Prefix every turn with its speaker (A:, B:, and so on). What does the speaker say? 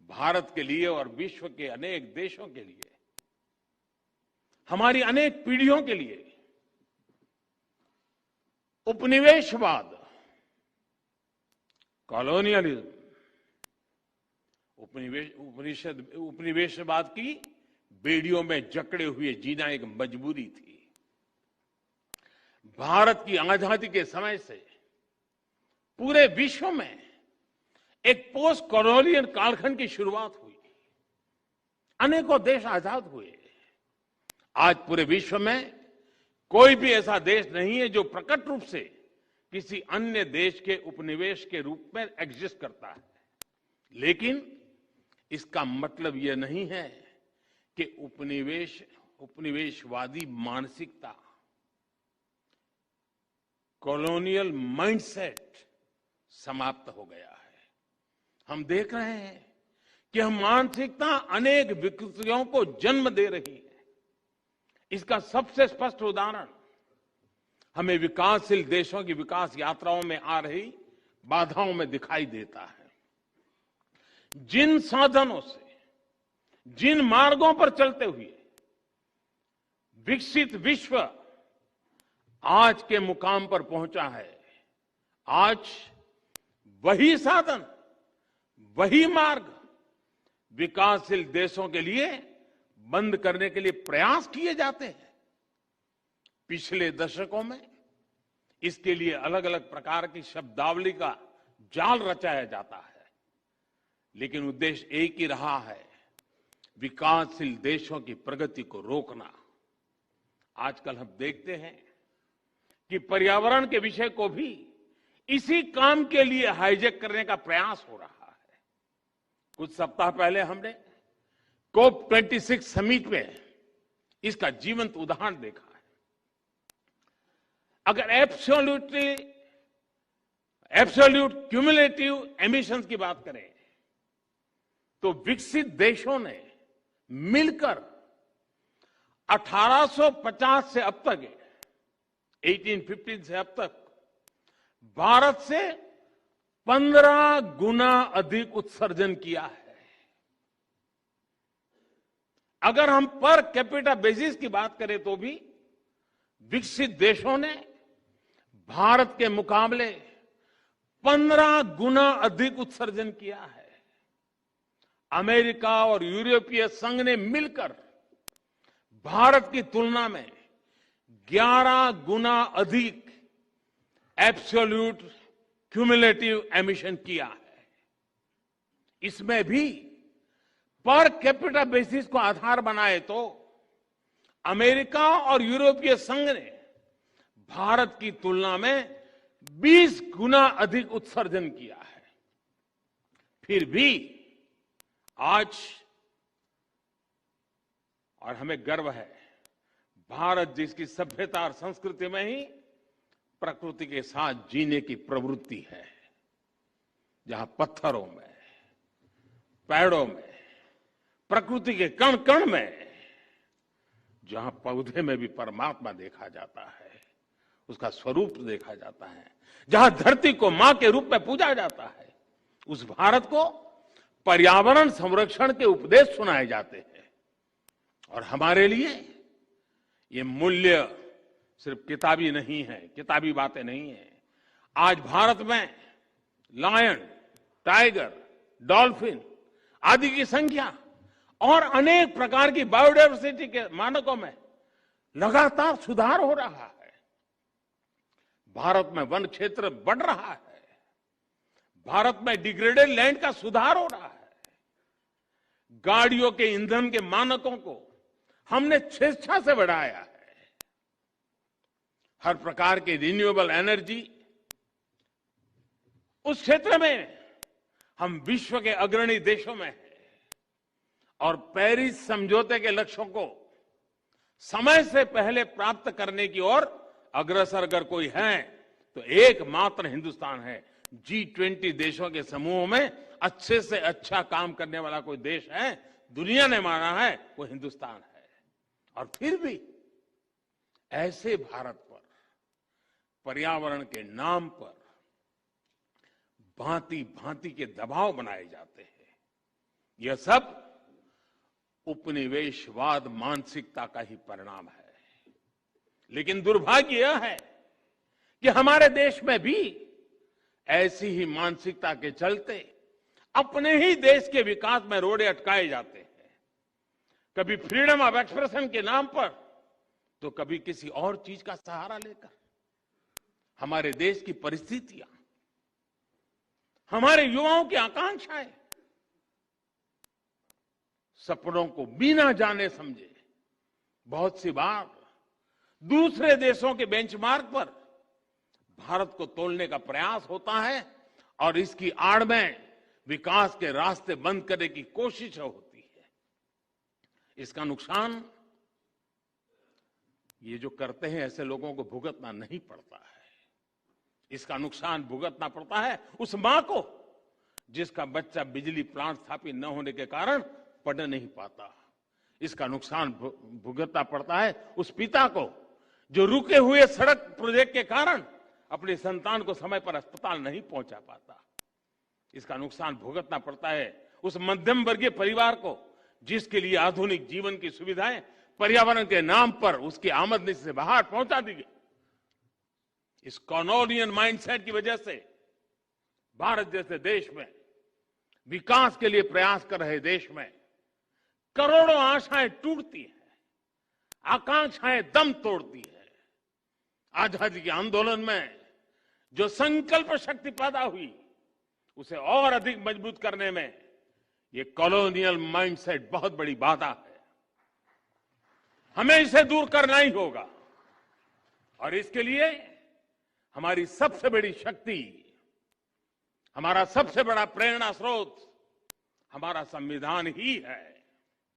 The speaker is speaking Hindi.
A: भारत के लिए और विश्व के अनेक देशों के लिए, हमारी अनेक पीढ़ियों के लिए उपनिवेशवाद, कॉलोनियलिज्म, उपनिवेशवाद की बेड़ियों में जकड़े हुए जीना एक मजबूरी थी। भारत की आजादी के समय से पूरे विश्व में एक पोस्ट कॉलोनियल कालखंड की शुरुआत हुई। अनेकों देश आजाद हुए। आज पूरे विश्व में कोई भी ऐसा देश नहीं है जो प्रकट रूप से किसी अन्य देश के उपनिवेश के रूप में एग्जिस्ट करता है। लेकिन इसका मतलब यह नहीं है कि उपनिवेशवादी मानसिकता, कॉलोनियल माइंडसेट समाप्त हो गया है। हम देख रहे हैं कि हम मानसिकता अनेक विकृतियों को जन्म दे रही है। इसका सबसे स्पष्ट उदाहरण हमें विकासशील देशों की विकास यात्राओं में आ रही बाधाओं में दिखाई देता है। जिन साधनों से, जिन मार्गों पर चलते हुए विकसित विश्व आज के मुकाम पर पहुंचा है, आज वही साधन, वही मार्ग विकासशील देशों के लिए बंद करने के लिए प्रयास किए जाते हैं। पिछले दशकों में इसके लिए अलग अलग प्रकार की शब्दावली का जाल रचाया जाता है, लेकिन उद्देश्य एक ही रहा है, विकासशील देशों की प्रगति को रोकना। आजकल हम देखते हैं कि पर्यावरण के विषय को भी इसी काम के लिए हाईजैक करने का प्रयास हो रहा है। कुछ सप्ताह पहले हमने COP26 समिट में इसका जीवंत उदाहरण देखा है। अगर एब्सोल्यूट क्यूमुलेटिव एमिशंस की बात करें तो विकसित देशों ने मिलकर 1850 से अब तक, 1815 से अब तक भारत से 15 गुना अधिक उत्सर्जन किया है। अगर हम पर कैपिटा बेसिस की बात करें तो भी विकसित देशों ने भारत के मुकाबले 15 गुना अधिक उत्सर्जन किया है। अमेरिका और यूरोपीय संघ ने मिलकर भारत की तुलना में 11 गुना अधिक एब्सोल्यूट क्यूमुलेटिव एमिशन किया है। इसमें भी पर कैपिटा बेसिस को आधार बनाए तो अमेरिका और यूरोपीय संघ ने भारत की तुलना में 20 गुना अधिक उत्सर्जन किया है। फिर भी आज, और हमें गर्व है, भारत जिसकी सभ्यता और संस्कृति में ही प्रकृति के साथ जीने की प्रवृत्ति है, जहां पत्थरों में, पेड़ों में, प्रकृति के कण कण में, जहां पौधे में भी परमात्मा देखा जाता है, उसका स्वरूप देखा जाता है, जहां धरती को मां के रूप में पूजा जाता है, उस भारत को पर्यावरण संरक्षण के उपदेश सुनाए जाते हैं। और हमारे लिए ये मूल्य सिर्फ किताबी नहीं है, किताबी बातें नहीं है। आज भारत में लायन, टाइगर, डॉल्फिन आदि की संख्या और अनेक प्रकार की बायोडायवर्सिटी के मानकों में लगातार सुधार हो रहा है। भारत में वन क्षेत्र बढ़ रहा है। भारत में डिग्रेडेड लैंड का सुधार हो रहा है। गाड़ियों के ईंधन के मानकों को हमने स्वेच्छा से बढ़ाया है। हर प्रकार की रिन्यूएबल एनर्जी, उस क्षेत्र में हम विश्व के अग्रणी देशों में हैं। और पेरिस समझौते के लक्ष्यों को समय से पहले प्राप्त करने की ओर अग्रसर अगर कोई है तो एकमात्र हिंदुस्तान है। G20 देशों के समूह में अच्छे से अच्छा काम करने वाला कोई देश है, दुनिया ने माना है, वो हिंदुस्तान है। और फिर भी ऐसे भारत पर पर्यावरण के नाम पर भांति भांति के दबाव बनाए जाते हैं। यह सब उपनिवेशवाद मानसिकता का ही परिणाम है। लेकिन दुर्भाग्य यह है कि हमारे देश में भी ऐसी ही मानसिकता के चलते अपने ही देश के विकास में रोड़े अटकाए जाते हैं, कभी फ्रीडम ऑफ एक्सप्रेशन के नाम पर तो कभी किसी और चीज का सहारा लेकर। हमारे देश की परिस्थितियां, हमारे युवाओं की आकांक्षाएं, सपनों को बिना जाने समझे बहुत सी बार दूसरे देशों के बेंचमार्क पर भारत को तोलने का प्रयास होता है और इसकी आड़ में विकास के रास्ते बंद करने की कोशिश होती है। इसका नुकसान ये जो करते हैं ऐसे लोगों को भुगतना नहीं पड़ता है, इसका नुकसान भुगतना पड़ता है उस मां को जिसका बच्चा बिजली प्लांट स्थापित न होने के कारण पढ़ नहीं पाता। इसका नुकसान भुगतना पड़ता है उस पिता को जो रुके हुए सड़क प्रोजेक्ट के कारण अपने संतान को समय पर अस्पताल नहीं पहुंचा पाता। इसका नुकसान भुगतना पड़ता है उस मध्यम वर्गीय परिवार को जिसके लिए आधुनिक जीवन की सुविधाएं पर्यावरण के नाम पर उसकी आमदनी से बाहर पहुंचा दी गई। इस कॉलोनियल माइंडसेट की वजह से भारत जैसे देश में, विकास के लिए प्रयास कर रहे देश में करोड़ों आशाएं टूटती हैं, आकांक्षाएं दम तोड़ती है। आजादी के आंदोलन में जो संकल्प शक्ति पैदा हुई उसे और अधिक मजबूत करने में ये कॉलोनियल माइंडसेट बहुत बड़ी बाधा है। हमें इसे दूर करना ही होगा और इसके लिए हमारी सबसे बड़ी शक्ति, हमारा सबसे बड़ा प्रेरणा स्रोत हमारा संविधान ही है।